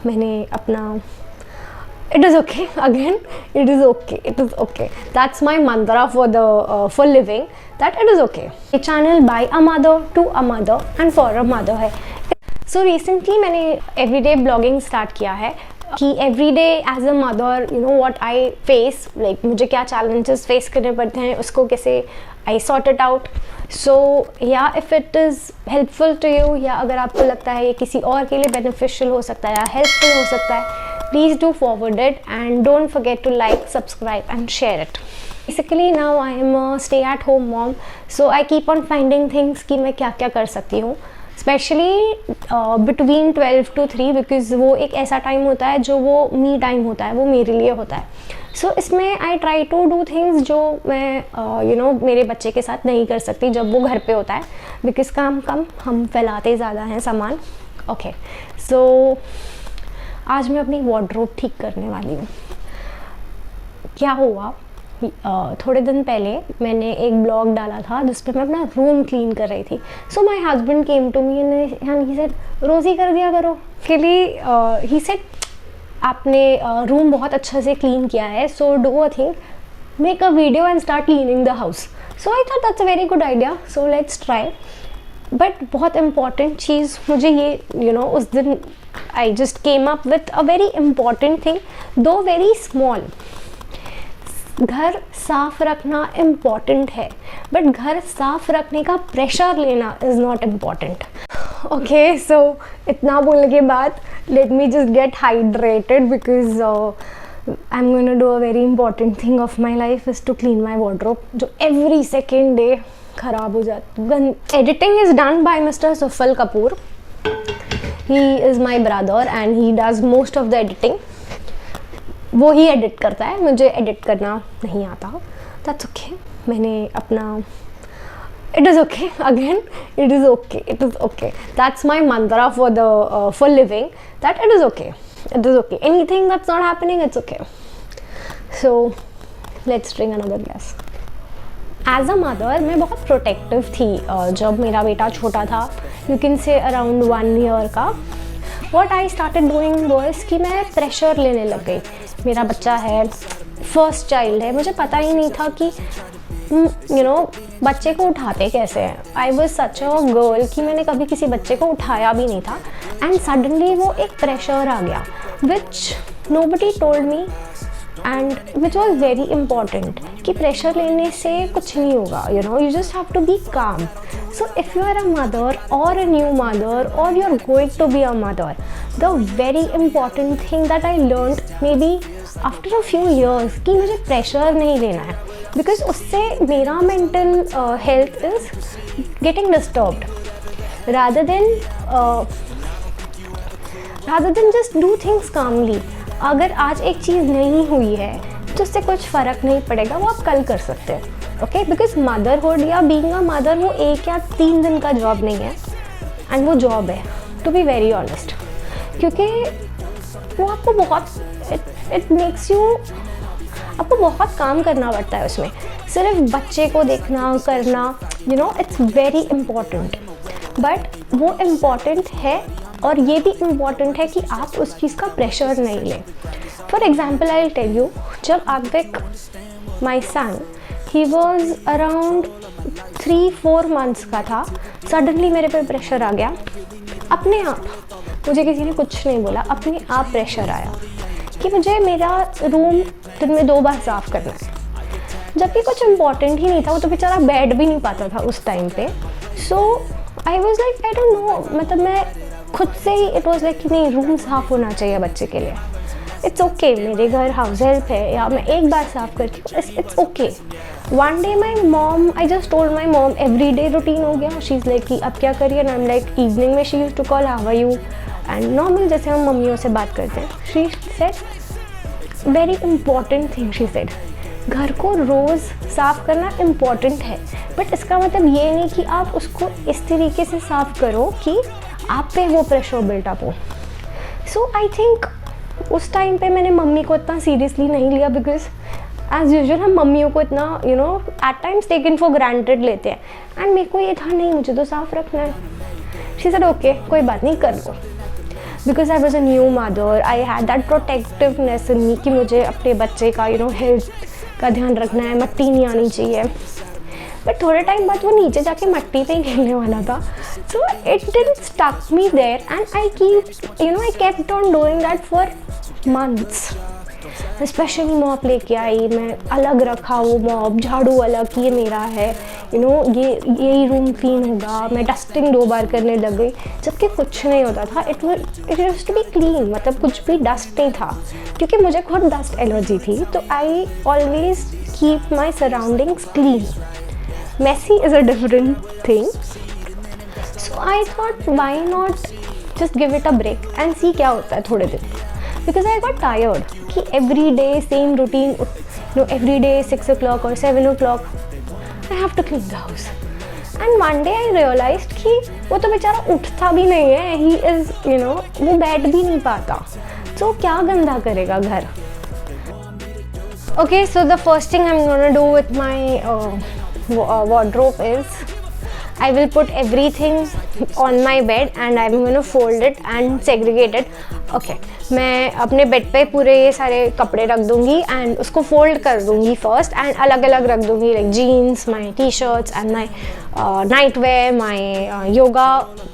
मैंने अपना it is okay again, it is okay, that's my mantra for living, that it is okay. ये channel by a mother to a mother and for a mother है. So recently मैंने everyday blogging start किया है कि everyday as a mother you know what I face, like मुझे क्या challenges face करने पड़ते हैं, उसको कैसे I sort it out. So yeah, if it is helpful to you या अगर आपको लगता है ये किसी और के लिए beneficial हो सकता है या helpful हो सकता है, please do forward it and don't forget to like, subscribe and share it. Basically now I am a stay at home mom, so I keep on finding things कि मैं क्या क्या कर सकती हूँ, especially between 12 to 3 because वो एक ऐसा टाइम होता है जो वो me टाइम होता है, वो मेरे लिए होता है. सो इसमें I try to do things जो मैं यू नो मेरे बच्चे के साथ नहीं कर सकती जब वो घर पे होता है, बिकॉज काम कम हम फैलाते ज़्यादा हैं सामान. ओके सो आज मैं अपनी वार्डरोब ठीक करने वाली हूँ. क्या हुआ, थोड़े दिन पहले मैंने एक ब्लॉग डाला था जिस पे मैं अपना रूम क्लीन कर रही थी. So my husband came to me and he said रोज़ी कर दिया करो के लिए. ही सेड आपने रूम बहुत अच्छे से क्लीन किया है, so do a thing, make a video and start cleaning the house. So I thought that's a very good idea, so let's try. But बहुत इम्पॉर्टेंट चीज़ मुझे ये यू नो उस दिन I just came up with a very important thing, दो very small. घर साफ रखना important है बट घर साफ रखने का प्रेशर लेना is not important. Okay so इतना बोलने के बाद let me just get hydrated because I'm going to do a very important thing of my life is to clean my wardrobe जो every second day ख़राब हो जाती. Editing is done by Mr. Sufal Kapoor. He is my brother and he does most of the editing. वो ही edit करता है, मुझे edit करना नहीं आता. That's okay. मैंने अपना it is okay again, it is okay, that's my mantra for living, that it is okay, anything that's not happening it's okay. So let's drink another glass. As a mother मैं बहुत protective थी जब मेरा बेटा छोटा था, you can say around 1 year का. What I started doing was कि मैं प्रेशर लेने लग गई. मेरा बच्चा है, फर्स्ट चाइल्ड है, मुझे पता ही नहीं था कि यू नो बच्चे को उठाते कैसे हैं. I was such a girl कि मैंने कभी किसी बच्चे को उठाया भी नहीं था एंड सडनली वो एक प्रेशर आ गया which nobody told me and which was very important कि प्रेशर लेने से कुछ नहीं होगा. You know you just have to be calm. So if you are a mother or a new mother or you are going to be a mother, the very important thing that I learned maybe after a few years कि मुझे pressure नहीं लेना है because उससे मेरा mental health is getting disturbed rather than just do things calmly. अगर आज एक चीज़ नहीं हुई है तो उससे कुछ फ़र्क नहीं पड़ेगा, वो आप कल कर सकते हैं. ओके बिकॉज मदरहुड या बीइंग अ मदर वो 1 या 3 दिन का जॉब नहीं है एंड वो जॉब है टू बी वेरी ऑनेस्ट, क्योंकि वो आपको बहुत इट मेक्स यू आपको बहुत काम करना पड़ता है उसमें. सिर्फ बच्चे को देखना करना you know it's very important but वो इम्पॉर्टेंट है और ये भी इम्पॉर्टेंट है कि आप उस चीज़ का प्रेशर नहीं लें. For example I will tell you, जब Agvik my son he was around 3-4 months का था, सडनली मेरे पे प्रेशर आ गया अपने आप. मुझे किसी ने कुछ नहीं बोला, अपने आप प्रेशर आया कि मुझे मेरा रूम दिन में 2 बार साफ़ करना है, जबकि कुछ इम्पॉर्टेंट ही नहीं था. वो तो बेचारा बैठ भी नहीं पाता था उस टाइम पे. So I was like I don't know, मतलब मैं खुद से ही इट वॉज लाइक कि नहीं रूम साफ़ होना चाहिए बच्चे के लिए. इट्स ओके, मेरे घर हाउस हेल्प है या मैं एक बार साफ़ करती हूँ, it's okay. One day my mom, I just told my mom, every day routine हो गया. शी इज़ लाइक कि अब क्या करिए. And I am like evening में she use to call how are you and normal जैसे हम मम्मियों से बात करते हैं. She said very important thing, she said घर को रोज़ साफ़ करना इम्पॉर्टेंट है बट इसका मतलब ये नहीं कि आप उसको इस तरीके से साफ़ करो कि आप पे वो प्रेशर बिल्टअप हो. सो आई थिंक उस टाइम पे मैंने मम्मी को इतना सीरियसली नहीं लिया बिकॉज एज यूजुअल हम मम्मियों को इतना you know at times taken for granted लेते हैं एंड मेरे को ये था नहीं मुझे तो साफ़ रखना है. शी सेड ओके कोई बात नहीं कर लो. Because I was a new mother, I had that protectiveness in me कि मुझे अपने बच्चे का हेल्थ का ध्यान रखना है, मट्टी नहीं आनी चाहिए। बट थोड़े टाइम बाद वो नीचे जाके मट्टी पे ही खेलने वाला था, so it didn't stuck me there and I kept on doing that for months. Specially mop लेके आई, मैं अलग रखा वो मॉप, झाड़ू अलग कि ये मेरा है, यही रूम क्लीन होगा, मैं डस्टिंग 2 बार करने लग गई, जबकि कुछ नहीं होता था। It used to be clean, मतलब कुछ भी डस्ट नहीं था, क्योंकि मुझे खुद डस्ट एलर्जी थी। तो I always keep my surroundings clean. Messy is a different thing, so I thought why not just give it a break and see क्या होता है थोड़े दिन, because I got tired कि every day same routine, every day 6 o'clock or 7 o'clock I have to clean the house, and one day I realized कि वो तो बेचारा उठता भी नहीं है, he is वो बैठ भी नहीं पाता, तो क्या गंदा करेगा घर। Okay, so the first thing I'm gonna do with my wardrobe is I will put everything on my bed and I'm going to fold it and segregate it. Okay, मैं अपने बेड पे पूरे ये सारे कपड़े रख दूँगी एंड उसको फोल्ड कर दूँगी फर्स्ट एंड अलग अलग रख दूँगी, like jeans, my T shirts and my night wear, my yoga,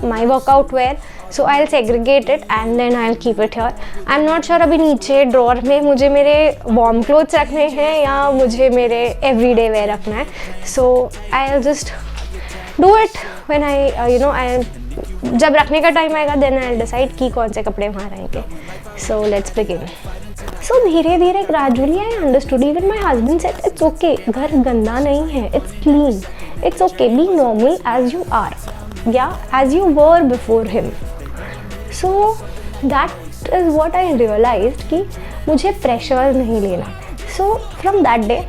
my workout wear. So I will segregate it and then I will keep it here. I am not sure अभी नीचे drawer में मुझे मेरे warm clothes रखने हैं या मुझे मेरे एवरीडे वेयर रखना है. So I will just do it when I जब रखने का टाइम आएगा देन आई विल डिसाइड कि कौन से कपड़े वहाँ रहेंगे. So let's begin. सो धीरे धीरे gradually I understood. Even my husband said it's okay, घर गंदा नहीं है, it's clean, it's okay, be normal as you are, या as you were before him. So that is what I realised कि मुझे pressure नहीं लेना. So from that day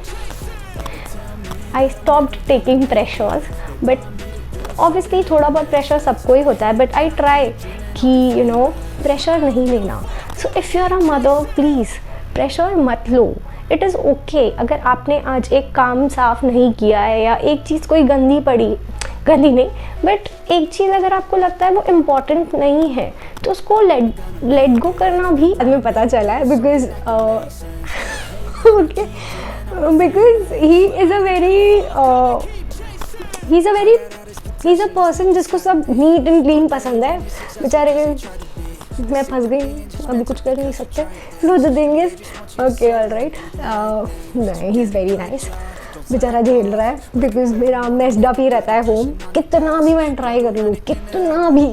I stopped taking pressures. But obviously थोड़ा बहुत pressure सबको ही होता है, बट आई ट्राई कि प्रेशर नहीं लेना. So if you are a mother please pressure मत लो. इट इज़ ओके अगर आपने आज एक काम साफ़ नहीं किया है या एक चीज़ कोई गंदी पड़ी, गंदी नहीं बट एक चीज़ अगर आपको लगता है वो इम्पॉर्टेंट नहीं है तो उसको लेट गो करना भी हमें पता चला है. Because okay, because he is a person जिसको सब नीट एंड क्लीन पसंद है. बेचारे मैं फंस गई, अभी कुछ कर नहीं सकते. Know the thing is okay all right, he is very nice. बेचारा झेल रहा है बिकॉज मेरा मेस्ड अप ही रहता है होम. कितना भी मैं ट्राई कर लूँ, कितना भी,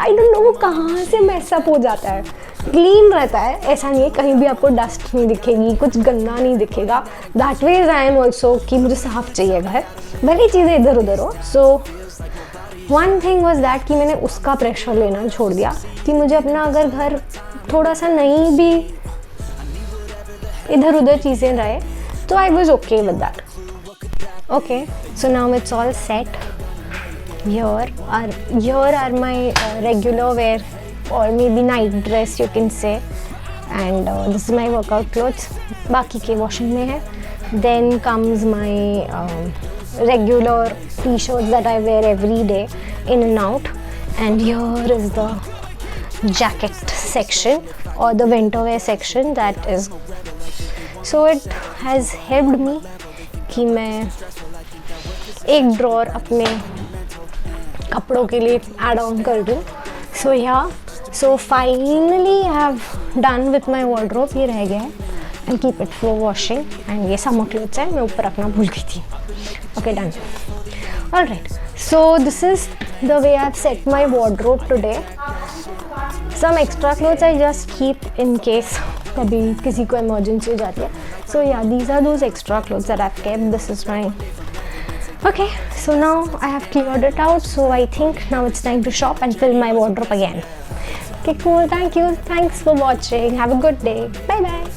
आई डोंट नो वो कहाँ से मेसअप हो जाता है. क्लीन रहता है, ऐसा नहीं है कहीं भी आपको डस्ट नहीं दिखेगी, कुछ गंदा नहीं दिखेगा. That ways I am also कि मुझे साफ चाहिए घर, भले चीज़ें इधर उधर हो. So one thing was that कि मैंने उसका प्रेशर लेना छोड़ दिया कि मुझे अपना अगर घर थोड़ा सा नहीं भी इधर उधर चीज़ें रहे तो I was okay with that. Okay, so now it's all set. Here are my regular wear or maybe night dress you can say, and this is my workout clothes. बाकी के washing में है. Then comes my regular t-shirts that I wear every day in and out, and here is the jacket section or the winter wear section that is. So it has helped me कि मैं एक drawer अपने कपड़ों के लिए add on कर दूँ. So so finally I have done with my wardrobe. ये रह गया है and keep it for washing. And ये समर क्लोथ्स है, मैं ऊपर रखना भूल गई थी. Okay done. All right, so this is the way I have set my wardrobe today. Some extra clothes I just keep in case कभी किसी को इमरजेंसी हो जाती है. So yeah, these are those extra clothes that I've kept. This is my okay. So now I have cleared it out. So I think now it's time to shop and fill my wardrobe again. Okay, cool. Thank you. Thanks for watching. Have a good day. Bye bye.